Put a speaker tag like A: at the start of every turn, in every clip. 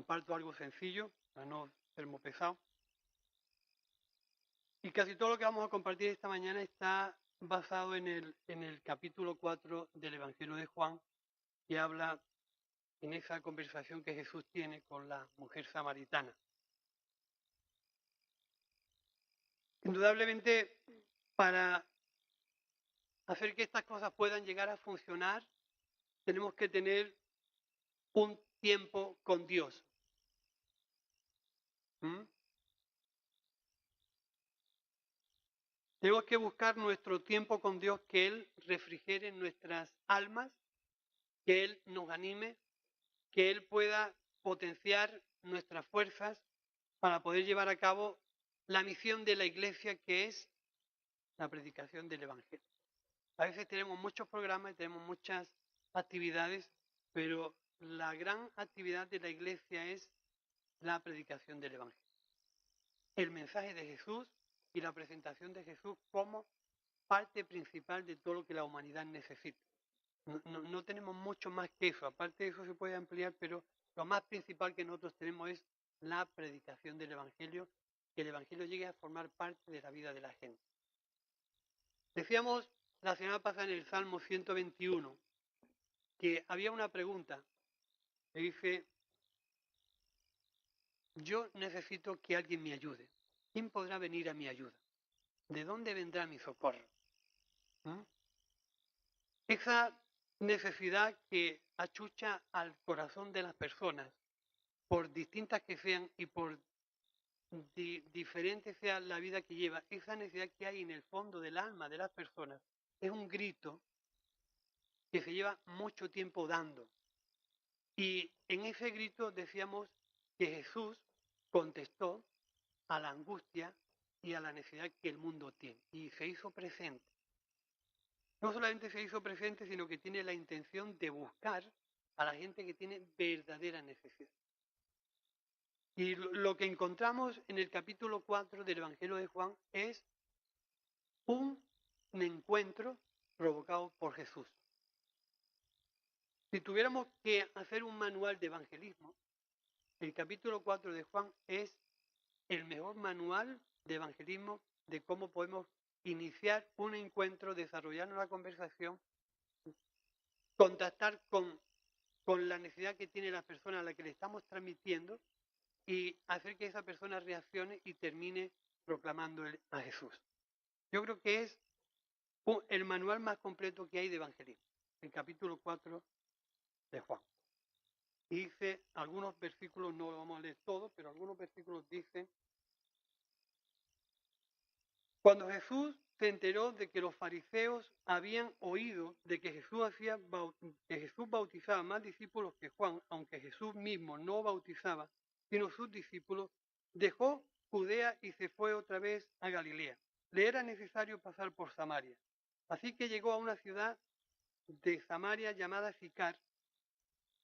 A: comparto algo sencillo, para no ser muy pesado. Y casi todo lo que vamos a compartir esta mañana está basado en el capítulo 4 del Evangelio de Juan, que habla en esa conversación que Jesús tiene con la mujer samaritana. Indudablemente, para hacer que estas cosas puedan llegar a funcionar, tenemos que tener un tiempo con Dios. Tenemos que buscar nuestro tiempo con Dios, que Él refrigere nuestras almas, que Él nos anime, que Él pueda potenciar nuestras fuerzas para poder llevar a cabo la misión de la Iglesia, que es la predicación del Evangelio. A veces tenemos muchos programas y tenemos muchas actividades, pero la gran actividad de la Iglesia es la predicación del Evangelio. El mensaje de Jesús y la presentación de Jesús como parte principal de todo lo que la humanidad necesita. No tenemos mucho más que eso. Aparte de eso se puede ampliar, pero lo más principal que nosotros tenemos es la predicación del Evangelio, que el Evangelio llegue a formar parte de la vida de la gente. Decíamos la semana pasada en el Salmo 121 que había una pregunta que dice: yo necesito que alguien me ayude. ¿Quién podrá venir a mi ayuda? ¿De dónde vendrá mi socorro? Esa necesidad que achucha al corazón de las personas, por distintas que sean y por diferente sea la vida que lleva, esa necesidad que hay en el fondo del alma de las personas, es un grito que se lleva mucho tiempo dando. Y en ese grito decíamos que Jesús contestó a la angustia y a la necesidad que el mundo tiene, y se hizo presente. No solamente se hizo presente, sino que tiene la intención de buscar a la gente que tiene verdadera necesidad. Y lo que encontramos en el capítulo 4 del Evangelio de Juan es un encuentro provocado por Jesús. Si tuviéramos que hacer un manual de evangelismo, el capítulo 4 de Juan es el mejor manual de evangelismo de cómo podemos iniciar un encuentro, desarrollar una conversación, contactar con la necesidad que tiene la persona a la que le estamos transmitiendo y hacer que esa persona reaccione y termine proclamando a Jesús. Yo creo que es el manual más completo que hay de evangelismo, el capítulo 4 de Juan. Y dice algunos versículos, no lo vamos a leer todo, pero algunos versículos dicen: cuando Jesús se enteró de que los fariseos habían oído de que Jesús bautizaba más discípulos que Juan, aunque Jesús mismo no bautizaba, sino sus discípulos, dejó Judea y se fue otra vez a Galilea. Le era necesario pasar por Samaria. Así que llegó a una ciudad de Samaria llamada Sicar,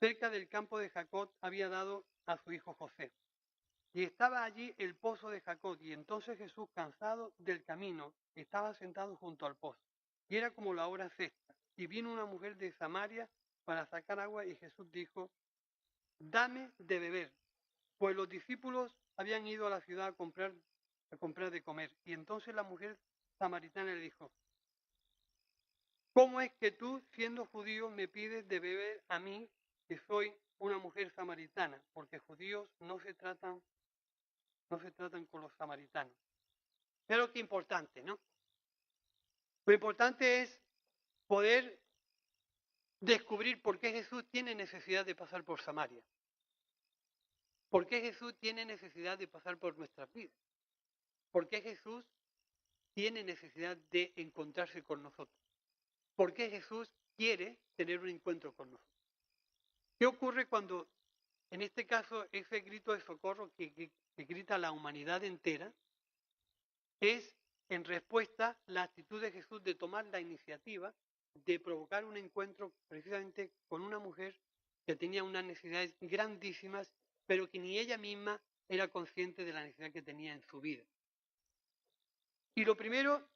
A: cerca del campo de Jacob había dado a su hijo José. Y estaba allí el pozo de Jacob, y entonces Jesús, cansado del camino, estaba sentado junto al pozo. Y era como la hora sexta. Y vino una mujer de Samaria para sacar agua, y Jesús dijo: dame de beber. Pues los discípulos habían ido a la ciudad a comprar de comer. Y entonces la mujer samaritana le dijo: ¿cómo es que tú, siendo judío, me pides de beber a mí, que soy una mujer samaritana? Porque judíos no se tratan con los samaritanos. Pero qué importante, ¿no? Lo importante es poder descubrir por qué Jesús tiene necesidad de pasar por Samaria. ¿Por qué Jesús tiene necesidad de pasar por nuestras vidas? ¿Por qué Jesús tiene necesidad de encontrarse con nosotros? ¿Por qué Jesús quiere tener un encuentro con nosotros? ¿Qué ocurre cuando, en este caso, ese grito de socorro que grita la humanidad entera es, en respuesta, la actitud de Jesús de tomar la iniciativa de provocar un encuentro precisamente con una mujer que tenía unas necesidades grandísimas, pero que ni ella misma era consciente de la necesidad que tenía en su vida? Y lo primero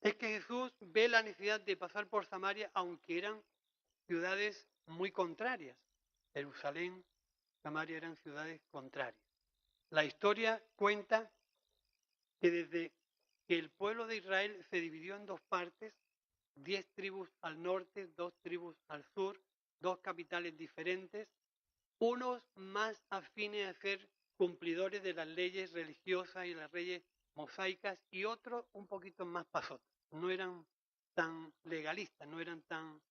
A: es que Jesús ve la necesidad de pasar por Samaria, aunque eran ciudades muy contrarias. Jerusalén, Samaria eran ciudades contrarias. La historia cuenta que desde que el pueblo de Israel se dividió en dos partes, 10 tribus al norte, 2 tribus al sur, 2 capitales diferentes, unos más afines a ser cumplidores de las leyes religiosas y las leyes mosaicas y otros un poquito más pasotas. No eran tan legalistas, no eran tan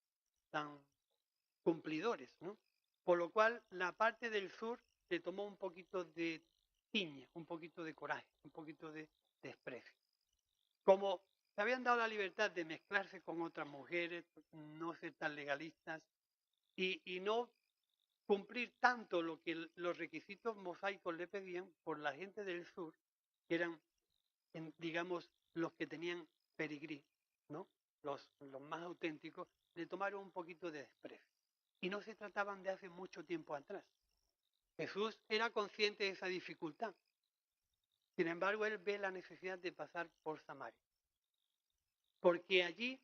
A: cumplidores, ¿no? Por lo cual la parte del sur le tomó un poquito de tiña, un poquito de coraje, un poquito de desprecio. Como se habían dado la libertad de mezclarse con otras mujeres, no ser tan legalistas y no cumplir tanto lo que los requisitos mosaicos le pedían, por la gente del sur, que eran, digamos, los que tenían pedigrí, ¿no? Los más auténticos, le tomaron un poquito de desprecio. Y no se trataban de hace mucho tiempo atrás. Jesús era consciente de esa dificultad. Sin embargo, él ve la necesidad de pasar por Samaria. Porque allí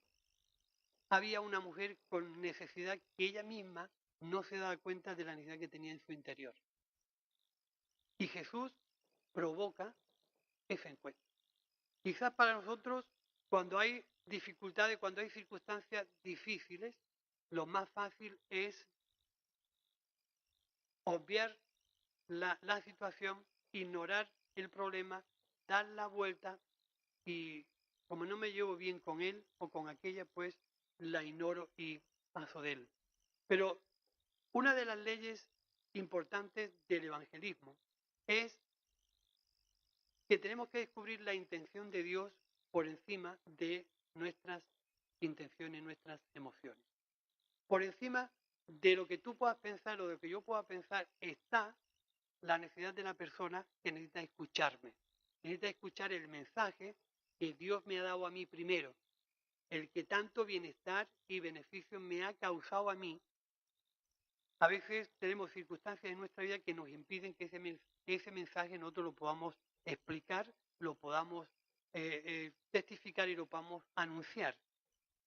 A: había una mujer con necesidad que ella misma no se daba cuenta de la necesidad que tenía en su interior. Y Jesús provoca ese encuentro. Quizás para nosotros, cuando hay dificultades, cuando hay circunstancias difíciles, lo más fácil es obviar la situación, ignorar el problema, dar la vuelta y como no me llevo bien con él o con aquella, pues la ignoro y paso de él. Pero una de las leyes importantes del evangelismo es que tenemos que descubrir la intención de Dios por encima de nuestras intenciones, nuestras emociones. Por encima de lo que tú puedas pensar o de lo que yo pueda pensar está la necesidad de la persona que necesita escucharme. Necesita escuchar el mensaje que Dios me ha dado a mí primero, el que tanto bienestar y beneficio me ha causado a mí. A veces tenemos circunstancias en nuestra vida que nos impiden que ese mensaje nosotros lo podamos explicar, lo podamos testificar y lo podamos anunciar.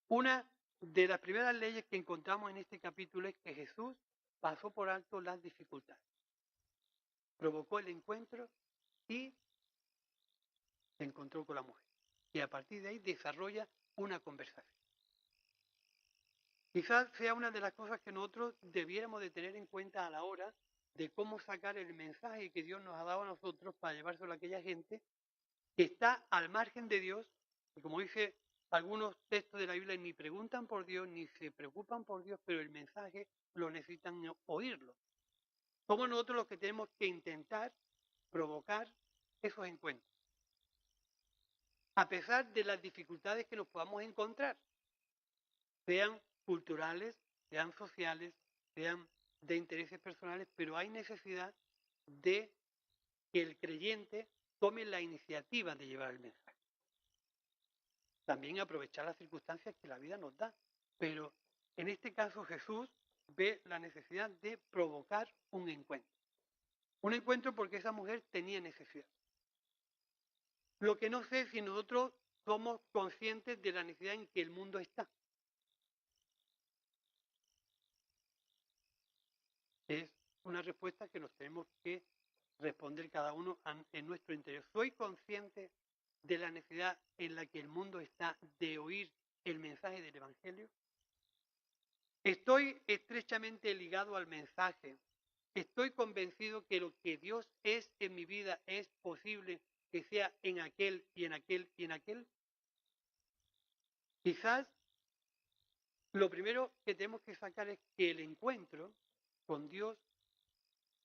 A: Una de las primeras leyes que encontramos en este capítulo es que Jesús pasó por alto las dificultades, provocó el encuentro y se encontró con la mujer. Y a partir de ahí desarrolla una conversación. Quizás sea una de las cosas que nosotros debiéramos de tener en cuenta a la hora de cómo sacar el mensaje que Dios nos ha dado a nosotros para llevárselo a aquella gente que está al margen de Dios, y como dice algunos textos de la Biblia, ni preguntan por Dios, ni se preocupan por Dios, pero el mensaje lo necesitan oírlo. Somos nosotros los que tenemos que intentar provocar esos encuentros, a pesar de las dificultades que nos podamos encontrar, sean culturales, sean sociales, sean de intereses personales, pero hay necesidad de que el creyente tome la iniciativa de llevar el mensaje. También aprovechar las circunstancias que la vida nos da, pero en este caso Jesús ve la necesidad de provocar un encuentro. Un encuentro porque esa mujer tenía necesidad. Lo que no sé es si nosotros somos conscientes de la necesidad en que el mundo está. Es una respuesta que nos tenemos que responder cada uno en nuestro interior. ¿Soy consciente de la necesidad en la que el mundo está de oír el mensaje del Evangelio? ¿Estoy estrechamente ligado al mensaje? ¿Estoy convencido que lo que Dios es en mi vida es posible que sea en aquel y en aquel y en aquel? Quizás lo primero que tenemos que sacar es que el encuentro con Dios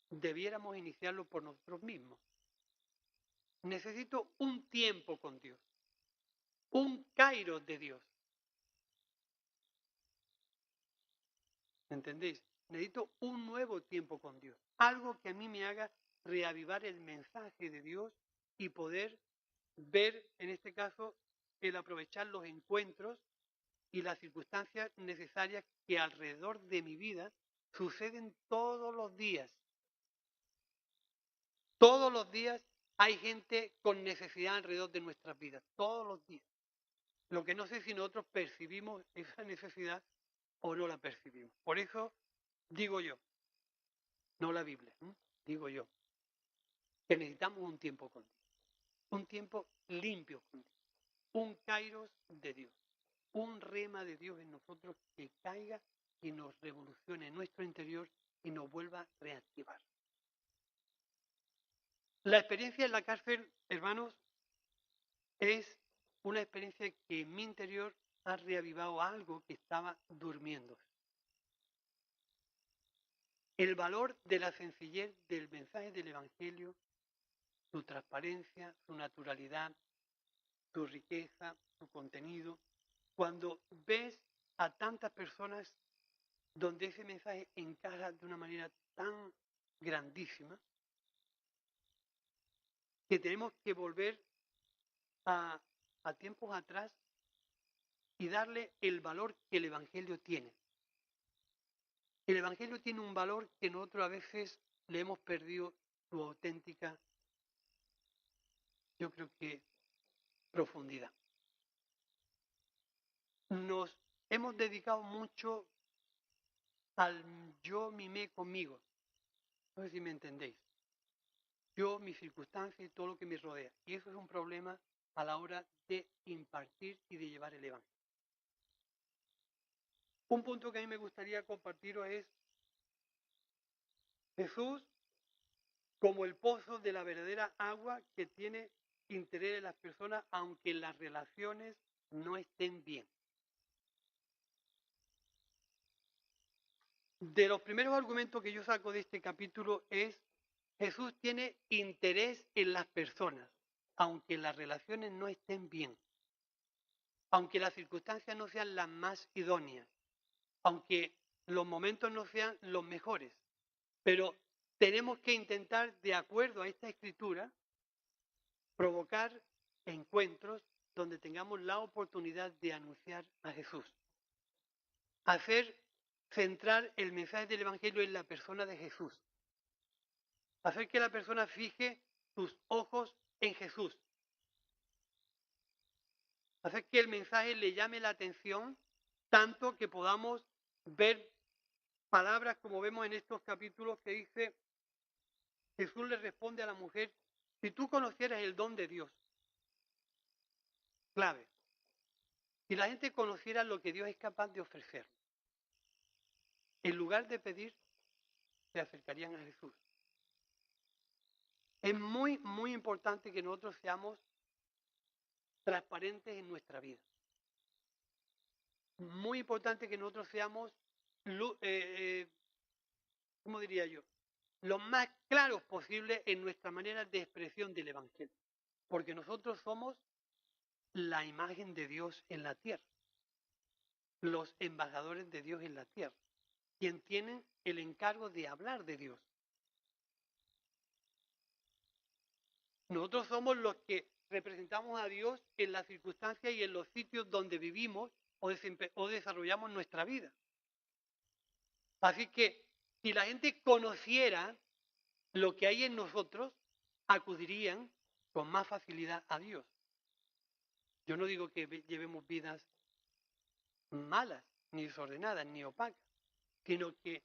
A: debiéramos iniciarlo por nosotros mismos. Necesito un tiempo con Dios, un kairos de Dios. ¿Entendéis? Necesito un nuevo tiempo con Dios, algo que a mí me haga reavivar el mensaje de Dios y poder ver, en este caso, el aprovechar los encuentros y las circunstancias necesarias que alrededor de mi vida suceden todos los días. Todos los días hay gente con necesidad alrededor de nuestras vidas, todos los días. Lo que no sé si nosotros percibimos esa necesidad o no la percibimos. Por eso digo yo, no la Biblia, digo yo, que necesitamos un tiempo con Dios, un tiempo limpio con Dios, un kairos de Dios, un rema de Dios en nosotros que caiga y nos revolucione en nuestro interior y nos vuelva a reactivar. La experiencia en la cárcel, hermanos, es una experiencia que en mi interior ha reavivado algo que estaba durmiendo. El valor de la sencillez del mensaje del Evangelio, su transparencia, su naturalidad, su riqueza, su contenido. Cuando ves a tantas personas donde ese mensaje encaja de una manera tan grandísima, que tenemos que volver a tiempos atrás y darle el valor que el Evangelio tiene. El Evangelio tiene un valor que nosotros a veces le hemos perdido su auténtica, yo creo que, profundidad. Nos hemos dedicado mucho al yo mimé conmigo. No sé si me entendéis. Yo, mis circunstancias y todo lo que me rodea. Y eso es un problema a la hora de impartir y de llevar el Evangelio. Un punto que a mí me gustaría compartiros es Jesús como el pozo de la verdadera agua que tiene interés en las personas, aunque las relaciones no estén bien. De los primeros argumentos que yo saco de este capítulo es Jesús tiene interés en las personas, aunque las relaciones no estén bien, aunque las circunstancias no sean las más idóneas, aunque los momentos no sean los mejores. Pero tenemos que intentar, de acuerdo a esta escritura, provocar encuentros donde tengamos la oportunidad de anunciar a Jesús. Hacer centrar el mensaje del Evangelio en la persona de Jesús. Hacer que la persona fije sus ojos en Jesús. Hacer que el mensaje le llame la atención tanto que podamos ver palabras como vemos en estos capítulos que dice, Jesús le responde a la mujer, si tú conocieras el don de Dios, clave, si la gente conociera lo que Dios es capaz de ofrecer, en lugar de pedir, se acercarían a Jesús. Es muy, muy importante que nosotros seamos transparentes en nuestra vida. Muy importante que nosotros seamos, ¿cómo diría yo? Lo más claros posible en nuestra manera de expresión del Evangelio. Porque nosotros somos la imagen de Dios en la tierra. Los embajadores de Dios en la tierra. Quien tienen el encargo de hablar de Dios. Nosotros somos los que representamos a Dios en las circunstancias y en los sitios donde vivimos o desarrollamos nuestra vida. Así que si la gente conociera lo que hay en nosotros, acudirían con más facilidad a Dios. Yo no digo que llevemos vidas malas, ni desordenadas, ni opacas, sino que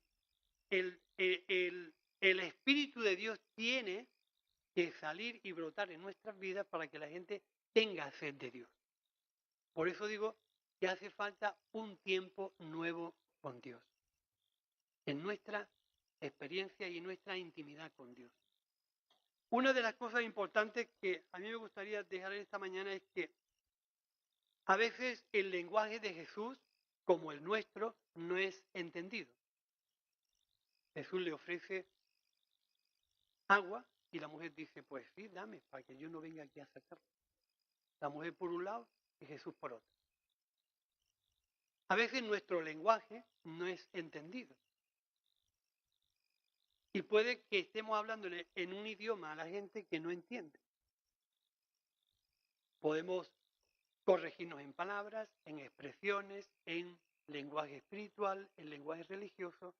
A: el Espíritu de Dios tiene que salir y brotar en nuestras vidas para que la gente tenga sed de Dios. Por eso digo que hace falta un tiempo nuevo con Dios, en nuestra experiencia y en nuestra intimidad con Dios. Una de las cosas importantes que a mí me gustaría dejar esta mañana es que a veces el lenguaje de Jesús, como el nuestro, no es entendido. Jesús le ofrece agua y la mujer dice, pues sí, dame, para que yo no venga aquí a sacarlo. La mujer por un lado y Jesús por otro. A veces nuestro lenguaje no es entendido. Y puede que estemos hablándole en un idioma a la gente que no entiende. Podemos corregirnos en palabras, en expresiones, en lenguaje espiritual, en lenguaje religioso.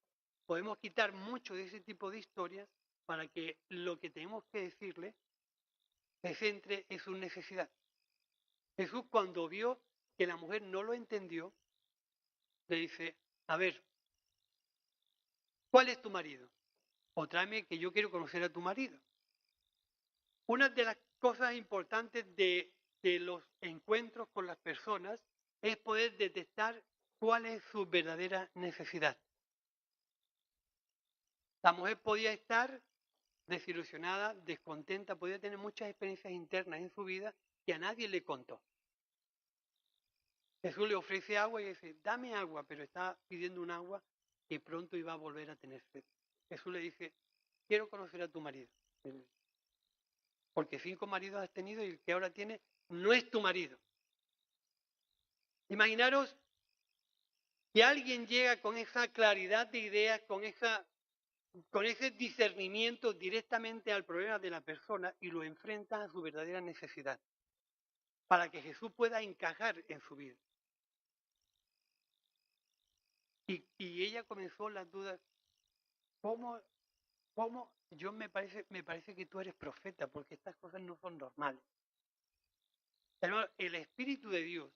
A: Podemos quitar mucho de ese tipo de historias para que lo que tenemos que decirle se centre en su necesidad. Jesús, cuando vio que la mujer no lo entendió, le dice, a ver, ¿cuál es tu marido? o tráeme que yo quiero conocer a tu marido. Una de las cosas importantes de los encuentros con las personas es poder detectar cuál es su verdadera necesidad. La mujer podía estar desilusionada, descontenta, podía tener muchas experiencias internas en su vida que a nadie le contó. Jesús le ofrece agua y dice, dame agua, pero está pidiendo un agua que pronto iba a volver a tener sed. Jesús le dice, quiero conocer a tu marido. Porque 5 maridos has tenido y el que ahora tiene no es tu marido. Imaginaros que alguien llega con esa claridad de ideas, con ese discernimiento directamente al problema de la persona y lo enfrenta a su verdadera necesidad, para que Jesús pueda encajar en su vida. Y ella comenzó las dudas, ¿cómo? Yo me parece que tú eres profeta, porque estas cosas no son normales. Hermano, el Espíritu de Dios,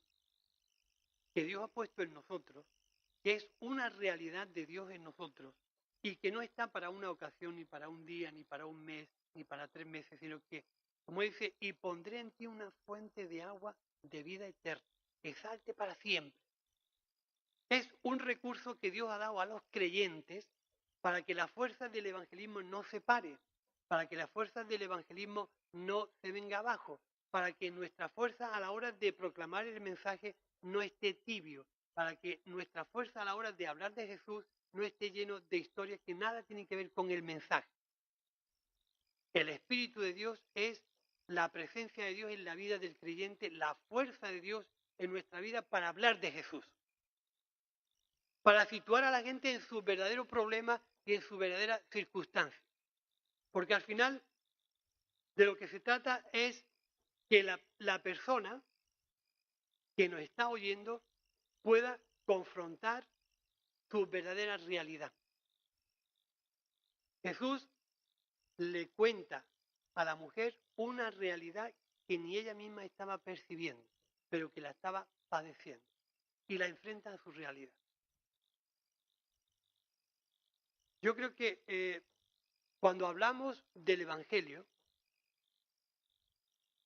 A: que Dios ha puesto en nosotros, que es una realidad de Dios en nosotros, y que no está para una ocasión, ni para un día, ni para un mes, ni para 3 meses, sino que, como dice, y pondré en ti una fuente de agua de vida eterna, que salte para siempre. Es un recurso que Dios ha dado a los creyentes para que la fuerza del evangelismo no se pare, para que la fuerza del evangelismo no se venga abajo, para que nuestra fuerza a la hora de proclamar el mensaje no esté tibio, para que nuestra fuerza a la hora de hablar de Jesús no esté lleno de historias que nada tienen que ver con el mensaje. El Espíritu de Dios es la presencia de Dios en la vida del creyente, la fuerza de Dios en nuestra vida para hablar de Jesús, para situar a la gente en su verdadero problema y en su verdadera circunstancia. Porque al final de lo que se trata es que la persona que nos está oyendo pueda confrontar su verdadera realidad. Jesús le cuenta a la mujer una realidad que ni ella misma estaba percibiendo, pero que la estaba padeciendo, y la enfrenta a su realidad. Yo creo que cuando hablamos del Evangelio,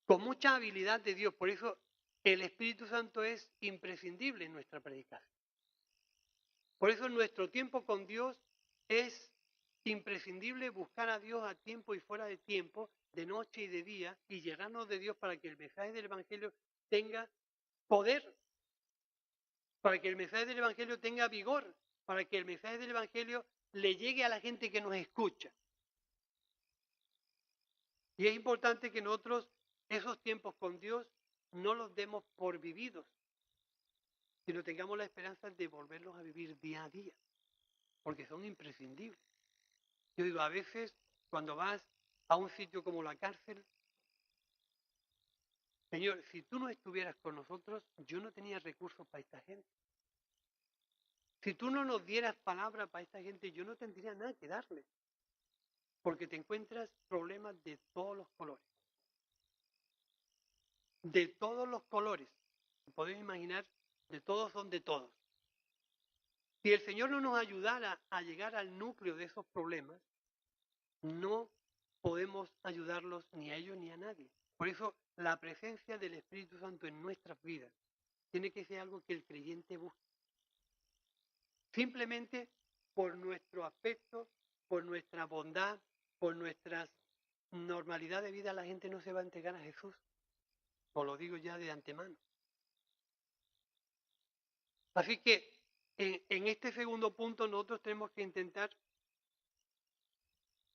A: con mucha habilidad de Dios, por eso el Espíritu Santo es imprescindible en nuestra predicación. Por eso nuestro tiempo con Dios es imprescindible, buscar a Dios a tiempo y fuera de tiempo, de noche y de día, y llenarnos de Dios para que el mensaje del Evangelio tenga poder, para que el mensaje del Evangelio tenga vigor, para que el mensaje del Evangelio le llegue a la gente que nos escucha. Y es importante que nosotros esos tiempos con Dios no los demos por vividos, sino tengamos la esperanza de volverlos a vivir día a día, porque son imprescindibles. Yo digo, a veces cuando vas a un sitio como la cárcel, Señor, si tú no estuvieras con nosotros, yo no tenía recursos para esta gente. Si tú no nos dieras palabra para esta gente, yo no tendría nada que darle, porque te encuentras problemas de todos los colores. De todos los colores. Podéis imaginar, de todos son de todos. Si el Señor no nos ayudara a llegar al núcleo de esos problemas, no podemos ayudarlos ni a ellos ni a nadie. Por eso la presencia del Espíritu Santo en nuestras vidas tiene que ser algo que el creyente busque. Simplemente por nuestro aspecto, por nuestra bondad, por nuestra normalidad de vida, la gente no se va a entregar a Jesús. Os lo digo ya de antemano. Así que en este segundo punto nosotros tenemos que intentar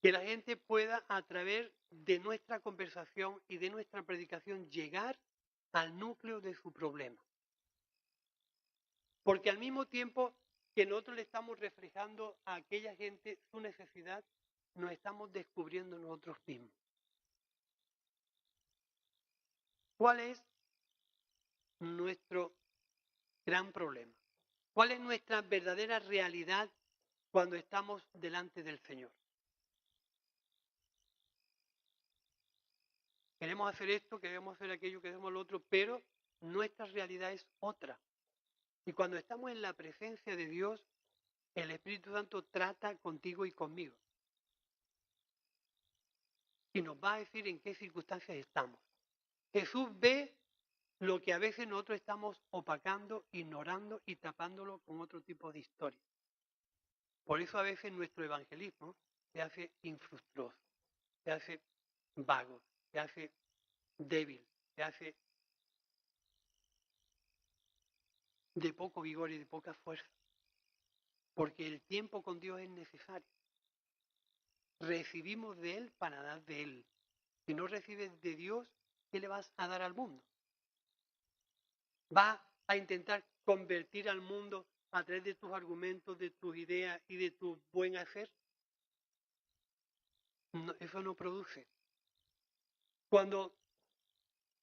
A: que la gente pueda, a través de nuestra conversación y de nuestra predicación, llegar al núcleo de su problema. Porque al mismo tiempo que nosotros le estamos reflejando a aquella gente su necesidad, nos estamos descubriendo nosotros mismos. ¿Cuál es nuestro gran problema? ¿Cuál es nuestra verdadera realidad cuando estamos delante del Señor? Queremos hacer esto, queremos hacer aquello, queremos lo otro, pero nuestra realidad es otra. Y cuando estamos en la presencia de Dios, el Espíritu Santo trata contigo y conmigo. y nos va a decir en qué circunstancias estamos. Jesús ve lo que a veces nosotros estamos opacando, ignorando y tapándolo con otro tipo de historia. Por eso a veces nuestro evangelismo se hace infructuoso, se hace vago, se hace débil, se hace de poco vigor y de poca fuerza. Porque el tiempo con Dios es necesario. Recibimos de Él para dar de Él. Si no recibes de Dios, ¿qué le vas a dar al mundo? ¿Vas a intentar convertir al mundo a través de tus argumentos, de tus ideas y de tu buen hacer? No, eso no produce. Cuando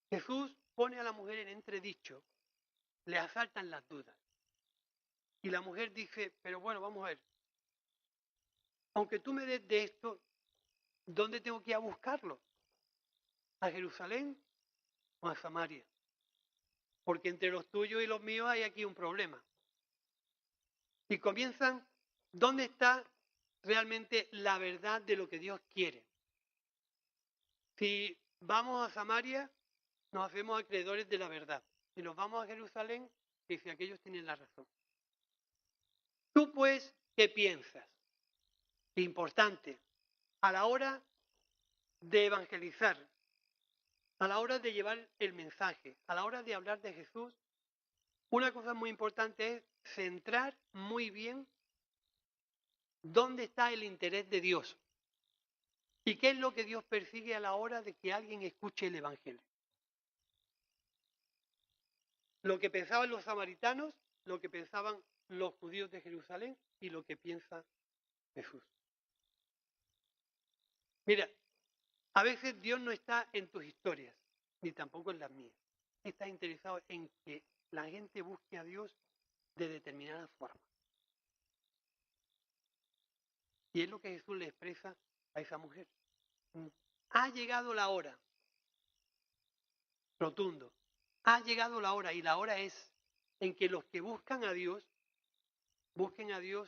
A: Jesús pone a la mujer en entredicho, le asaltan las dudas. Y la mujer dice, pero bueno, vamos a ver, aunque tú me des de esto, ¿dónde tengo que ir a buscarlo? ¿A Jerusalén o a Samaria? Porque entre los tuyos y los míos hay aquí un problema. Y comienzan, ¿dónde está realmente la verdad de lo que Dios quiere? Si vamos a Samaria, nos hacemos acreedores de la verdad. Si nos vamos a Jerusalén, dice, aquellos tienen la razón. Tú pues, ¿qué piensas? Importante, a la hora de evangelizar, a la hora de llevar el mensaje, a la hora de hablar de Jesús, una cosa muy importante es centrar muy bien dónde está el interés de Dios y qué es lo que Dios persigue a la hora de que alguien escuche el Evangelio. Lo que pensaban los samaritanos, lo que pensaban los judíos de Jerusalén y lo que piensa Jesús. Mira, a veces Dios no está en tus historias, ni tampoco en las mías. Está interesado en que la gente busque a Dios de determinada forma. Y es lo que Jesús le expresa a esa mujer. Ha llegado la hora, rotundo, ha llegado la hora, y la hora es en que los que buscan a Dios, busquen a Dios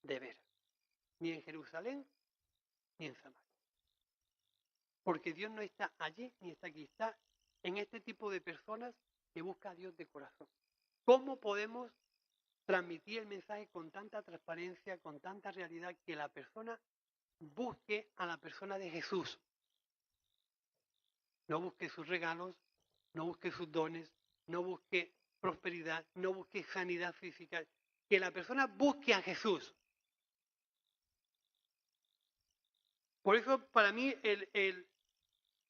A: de veras, ni en Jerusalén ni en Samaria. Porque Dios no está allí ni está aquí, está en este tipo de personas que busca a Dios de corazón. ¿Cómo podemos transmitir el mensaje con tanta transparencia, con tanta realidad, que la persona busque a la persona de Jesús? No busque sus regalos, no busque sus dones, no busque prosperidad, no busque sanidad física. Que la persona busque a Jesús. Por eso, para mí,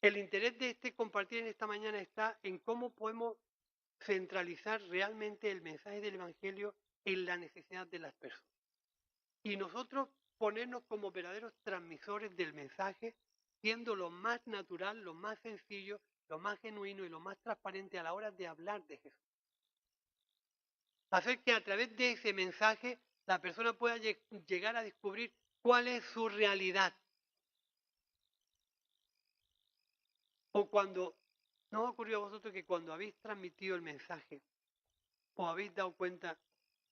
A: el interés de este compartir en esta mañana está en cómo podemos centralizar realmente el mensaje del Evangelio en la necesidad de las personas. Y nosotros ponernos como verdaderos transmisores del mensaje, siendo lo más natural, lo más sencillo, lo más genuino y lo más transparente a la hora de hablar de Jesús. Hacer que a través de ese mensaje la persona pueda llegar a descubrir cuál es su realidad. O cuando, ¿no os ocurrió a vosotros que cuando habéis transmitido el mensaje, os habéis dado cuenta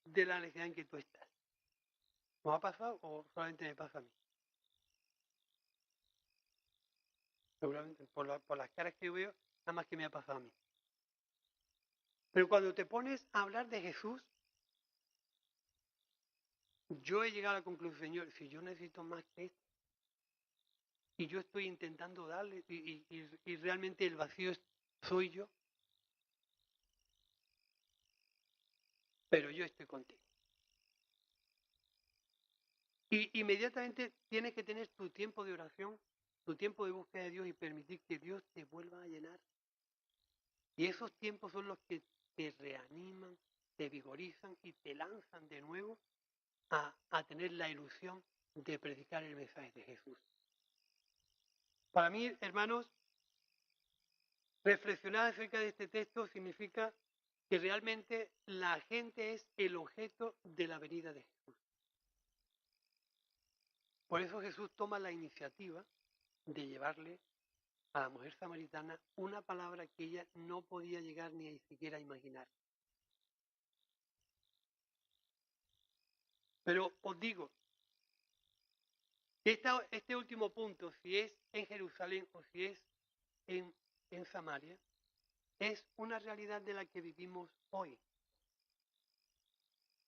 A: de la necesidad en que tú estás? ¿Os ha pasado o solamente me pasa a mí? Seguramente por las caras que veo, nada más que me ha pasado a mí. Pero cuando te pones a hablar de Jesús, yo he llegado a la conclusión, Señor, si yo necesito más que esto, y yo estoy intentando darle, y realmente el vacío soy yo, pero yo estoy contigo. Y inmediatamente tienes que tener tu tiempo de oración, tu tiempo de búsqueda de Dios y permitir que Dios te vuelva a llenar. Y esos tiempos son los que te reaniman, te vigorizan y te lanzan de nuevo a tener la ilusión de predicar el mensaje de Jesús. Para mí, hermanos, reflexionar acerca de este texto significa que realmente la gente es el objeto de la venida de Jesús. Por eso Jesús toma la iniciativa de llevarle a la mujer samaritana una palabra que ella no podía llegar ni siquiera a imaginar. Pero os digo, este último punto, si es en Jerusalén, Jerusalén o si es en Samaria, es una realidad de la que vivimos hoy.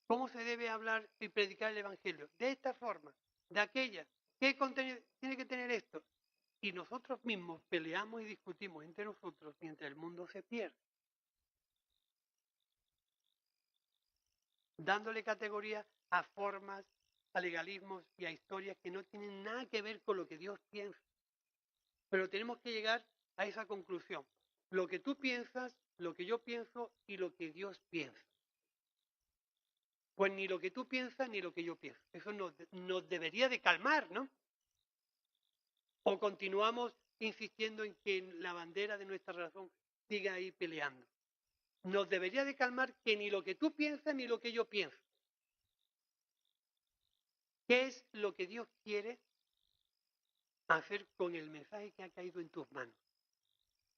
A: ¿Cómo se debe hablar y predicar el Evangelio? De esta forma, de aquella. ¿Qué contenido tiene que tener esto? Y nosotros mismos peleamos y discutimos entre nosotros mientras el mundo se pierde. Dándole categoría a formas, a legalismos y a historias que no tienen nada que ver con lo que Dios piensa. Pero tenemos que llegar a esa conclusión. Lo que tú piensas, lo que yo pienso y lo que Dios piensa. Pues ni lo que tú piensas ni lo que yo pienso. Eso nos debería de calmar, ¿no? O continuamos insistiendo en que la bandera de nuestra razón siga ahí peleando. Nos debería de calmar que ni lo que tú piensas ni lo que yo pienso. ¿Qué es lo que Dios quiere hacer con el mensaje que ha caído en tus manos?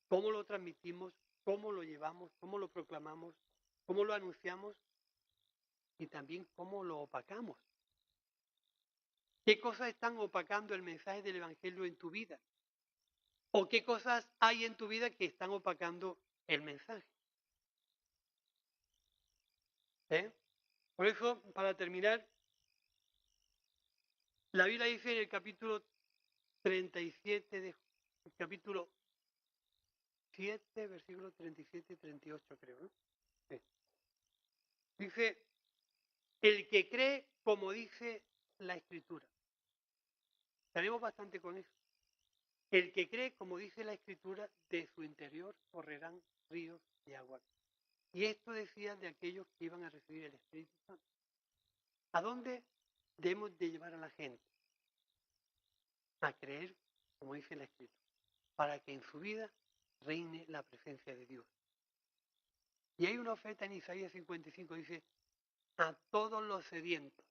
A: ¿Cómo lo transmitimos? ¿Cómo lo llevamos? ¿Cómo lo proclamamos? ¿Cómo lo anunciamos? Y también cómo lo opacamos. ¿Qué cosas están opacando el mensaje del Evangelio en tu vida? ¿O qué cosas hay en tu vida que están opacando el mensaje? ¿Eh? Por eso, para terminar, la Biblia dice en el capítulo 37, capítulo 7, versículo 37 y 38, creo, ¿no? Sí. Dice, el que cree como dice la Escritura. Tenemos bastante con eso. El que cree como dice la Escritura, de su interior correrán ríos de agua. Y esto decía de aquellos que iban a recibir el Espíritu Santo. ¿A dónde debemos de llevar a la gente? A creer como dice la Escritura, para que en su vida reine la presencia de Dios. Y hay una oferta en Isaías 55, dice, a todos los sedientos,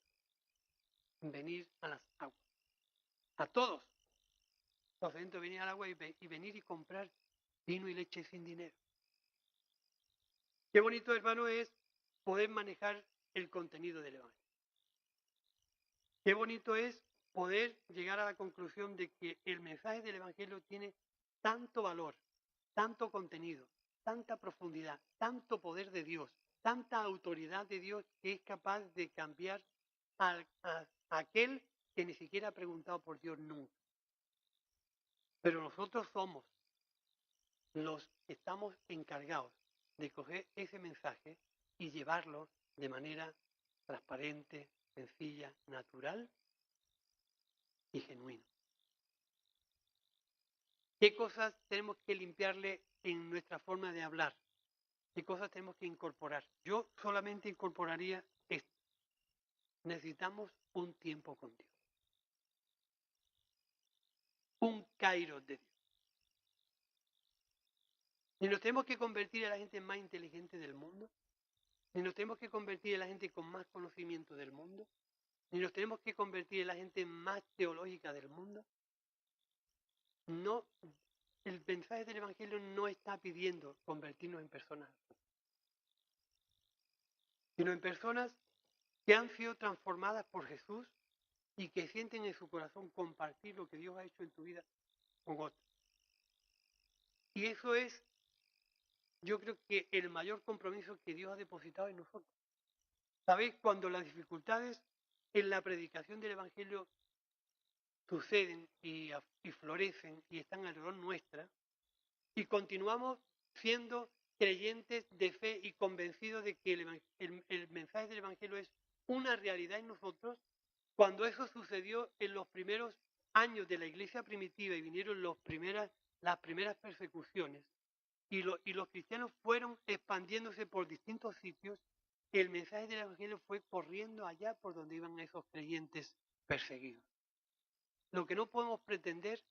A: venir a las aguas. A todos los sedientos, venir al agua y venir y comprar vino y leche sin dinero. Qué bonito, hermano, es poder manejar el contenido del Evangelio. Qué bonito es poder llegar a la conclusión de que el mensaje del Evangelio tiene tanto valor, tanto contenido, tanta profundidad, tanto poder de Dios, tanta autoridad de Dios que es capaz de cambiar a aquel que ni siquiera ha preguntado por Dios nunca. Pero nosotros somos los que estamos encargados de coger ese mensaje y llevarlo de manera transparente, sencilla, natural y genuina. ¿Qué cosas tenemos que limpiarle en nuestra forma de hablar? ¿Qué cosas tenemos que incorporar? Yo solamente incorporaría esto. Necesitamos un tiempo con Dios. Un kairos de Dios. Ni nos tenemos que convertir en la gente más inteligente del mundo, ni nos tenemos que convertir en la gente con más conocimiento del mundo, ni nos tenemos que convertir en la gente más teológica del mundo. No, el mensaje del Evangelio no está pidiendo convertirnos en personas, sino en personas que han sido transformadas por Jesús y que sienten en su corazón compartir lo que Dios ha hecho en tu vida con otros. Y eso es, yo creo que el mayor compromiso que Dios ha depositado en nosotros. ¿Sabéis? Cuando las dificultades en la predicación del Evangelio suceden y florecen y están alrededor nuestra, y continuamos siendo creyentes de fe y convencidos de que el mensaje del Evangelio es una realidad en nosotros, cuando eso sucedió en los primeros años de la iglesia primitiva y vinieron las primeras persecuciones, y los cristianos fueron expandiéndose por distintos sitios, el mensaje del Evangelio fue corriendo allá por donde iban esos creyentes perseguidos. Lo que no podemos pretender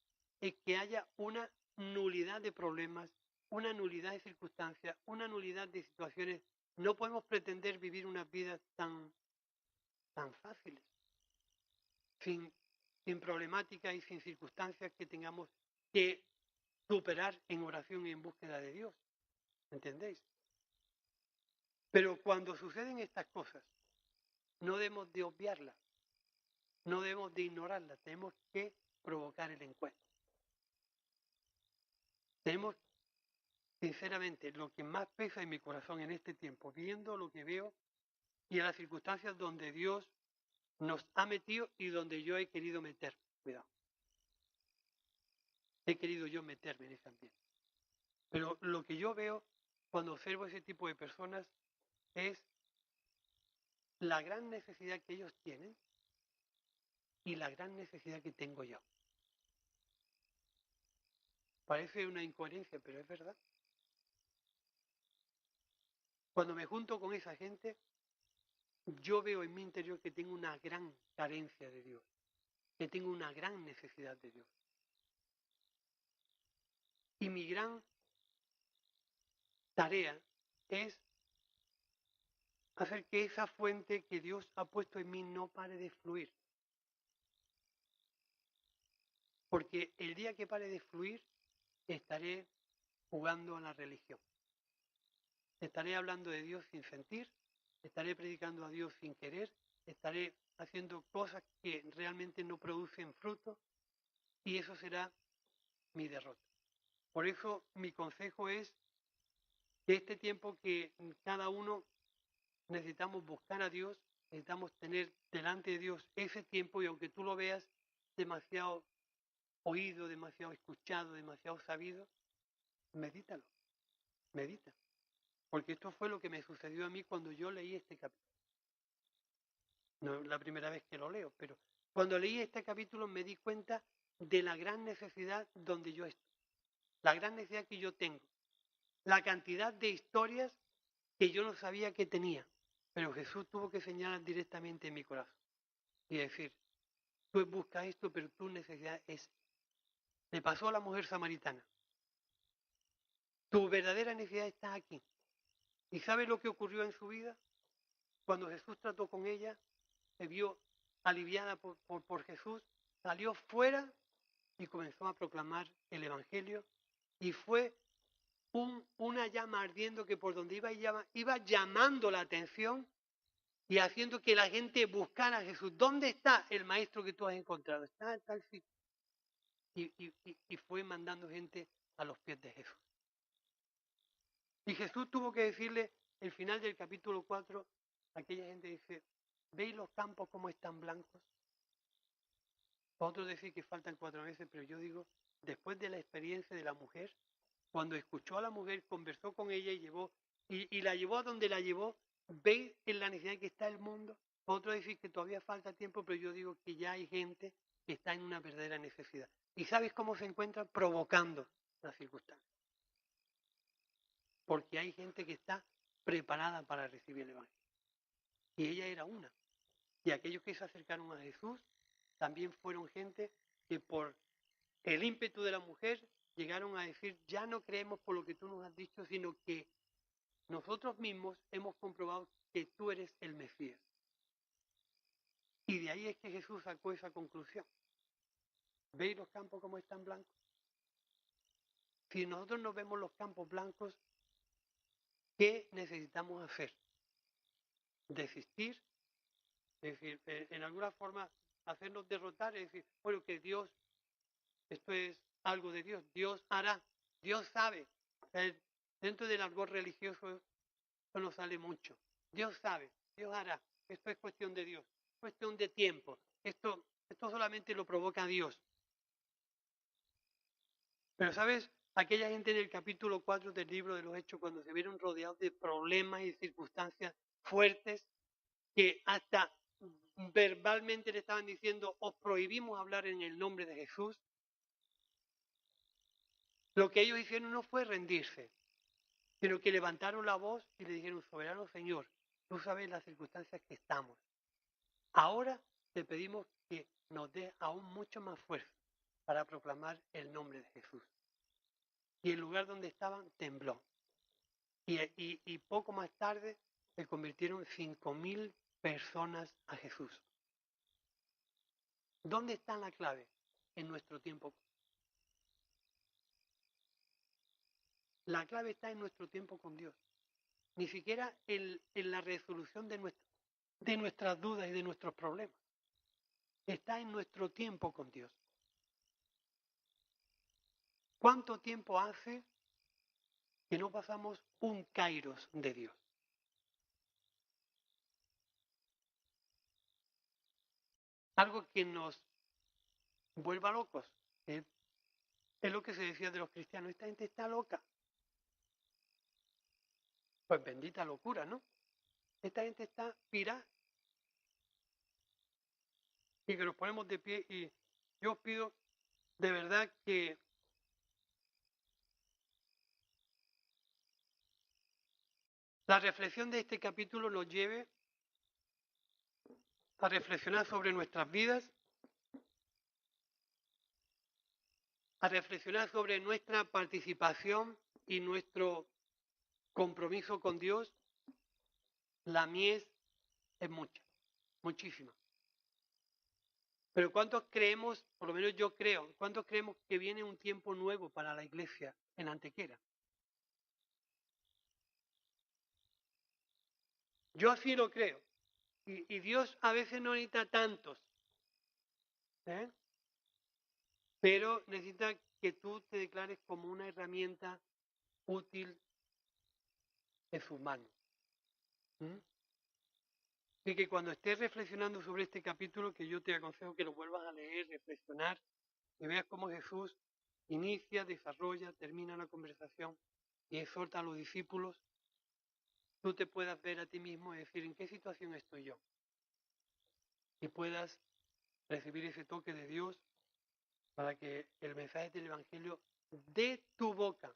A: es que haya una nulidad de problemas, una nulidad de circunstancias, una nulidad de situaciones. No podemos pretender vivir unas vidas tan fáciles, sin problemáticas y sin circunstancias que tengamos que superar en oración y en búsqueda de Dios. ¿Entendéis? Pero cuando suceden estas cosas, no debemos de obviarlas, no debemos de ignorarlas, tenemos que provocar el encuentro. Tenemos, sinceramente, lo que más pesa en mi corazón en este tiempo, viendo lo que veo y en las circunstancias donde Dios nos ha metido y donde yo he querido meterme. Cuidado. He querido yo meterme en ese ambiente. Pero lo que yo veo cuando observo ese tipo de personas es la gran necesidad que ellos tienen y la gran necesidad que tengo yo. Parece una incoherencia, pero es verdad. Cuando me junto con esa gente, yo veo en mi interior que tengo una gran carencia de Dios, que tengo una gran necesidad de Dios. Y mi gran tarea es hacer que esa fuente que Dios ha puesto en mí no pare de fluir. Porque el día que pare de fluir, estaré jugando a la religión. Estaré hablando de Dios sin sentir, estaré predicando a Dios sin querer, estaré haciendo cosas que realmente no producen fruto y eso será mi derrota. Por eso mi consejo es que este tiempo que cada uno necesitamos buscar a Dios, necesitamos tener delante de Dios ese tiempo y aunque tú lo veas demasiado oído, demasiado escuchado, demasiado sabido, medítalo, medita. Porque esto fue lo que me sucedió a mí cuando yo leí este capítulo. No es la primera vez que lo leo, pero cuando leí este capítulo me di cuenta de la gran necesidad donde yo estoy, la gran necesidad que yo tengo, la cantidad de historias que yo no sabía que tenía, pero Jesús tuvo que señalar directamente en mi corazón y decir, tú buscas esto, pero tu necesidad es. Le pasó a la mujer samaritana. Tu verdadera necesidad está aquí. ¿Y sabes lo que ocurrió en su vida? Cuando Jesús trató con ella, se vio aliviada por Jesús, salió fuera y comenzó a proclamar el Evangelio y fue una llama ardiendo que por donde iba llamando la atención y haciendo que la gente buscara a Jesús. ¿Dónde está el maestro que tú has encontrado? Está en tal sitio. Y fue mandando gente a los pies de Jesús. Y Jesús tuvo que decirle, el final del capítulo 4, aquella gente dice, ¿veis los campos cómo están blancos? Otros decir que faltan 4 meses, pero yo digo, después de la experiencia de la mujer, cuando escuchó a la mujer, conversó con ella y la llevó a donde la llevó, ¿veis en la necesidad que está el mundo? Otros decir que todavía falta tiempo, pero yo digo que ya hay gente que está en una verdadera necesidad. ¿Y sabes cómo se encuentran? Provocando las circunstancias. Porque hay gente que está preparada para recibir el Evangelio. Y ella era una. Y aquellos que se acercaron a Jesús también fueron gente que por el ímpetu de la mujer llegaron a decir, ya no creemos por lo que tú nos has dicho, sino que nosotros mismos hemos comprobado que tú eres el Mesías. Y de ahí es que Jesús sacó esa conclusión. ¿Veis los campos como están blancos? Si nosotros no vemos los campos blancos, ¿qué necesitamos hacer? Desistir, es decir, en alguna forma hacernos derrotar, es decir, bueno, que Dios, esto es algo de Dios, Dios hará, Dios sabe. Dentro del argot religioso esto no sale mucho. Dios sabe, Dios hará, esto es cuestión de Dios, cuestión de tiempo, esto solamente lo provoca Dios. Pero ¿sabes? Aquella gente en el capítulo 4 del libro de los Hechos, cuando se vieron rodeados de problemas y circunstancias fuertes, que hasta verbalmente le estaban diciendo, os prohibimos hablar en el nombre de Jesús, lo que ellos hicieron no fue rendirse, sino que levantaron la voz y le dijeron, soberano Señor, tú sabes las circunstancias que estamos. Ahora te pedimos que nos dé aún mucho más fuerza para proclamar el nombre de Jesús. Y el lugar donde estaban tembló. Y poco más tarde se convirtieron 5.000 personas a Jesús. ¿Dónde está la clave? En nuestro tiempo. La clave está en nuestro tiempo con Dios. Ni siquiera en la resolución de nuestras dudas y de nuestros problemas. Está en nuestro tiempo con Dios. ¿Cuánto tiempo hace que no pasamos un kairos de Dios? Algo que nos vuelva locos. Es lo que se decía de los cristianos, esta gente está loca. Pues bendita locura, ¿no? Esta gente está pirada. Y que nos ponemos de pie y yo os pido de verdad que la reflexión de este capítulo nos lleve a reflexionar sobre nuestras vidas, a reflexionar sobre nuestra participación y nuestro compromiso con Dios. La mies es mucha, muchísima. Pero ¿cuántos creemos, por lo menos yo creo, cuántos creemos que viene un tiempo nuevo para la iglesia en Antequera? Yo así lo creo. Y Dios a veces no necesita tantos, ¿eh? Pero necesita que tú te declares como una herramienta útil en sus manos. ¿Mm? Y que cuando estés reflexionando sobre este capítulo, que yo te aconsejo que lo vuelvas a leer, reflexionar, que veas cómo Jesús inicia, desarrolla, termina la conversación y exhorta a los discípulos, tú te puedas ver a ti mismo y decir en qué situación estoy yo. Y puedas recibir ese toque de Dios para que el mensaje del Evangelio de tu boca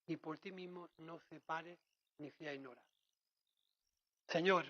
A: y por ti mismo no se pare ni sea ignorado. Señor,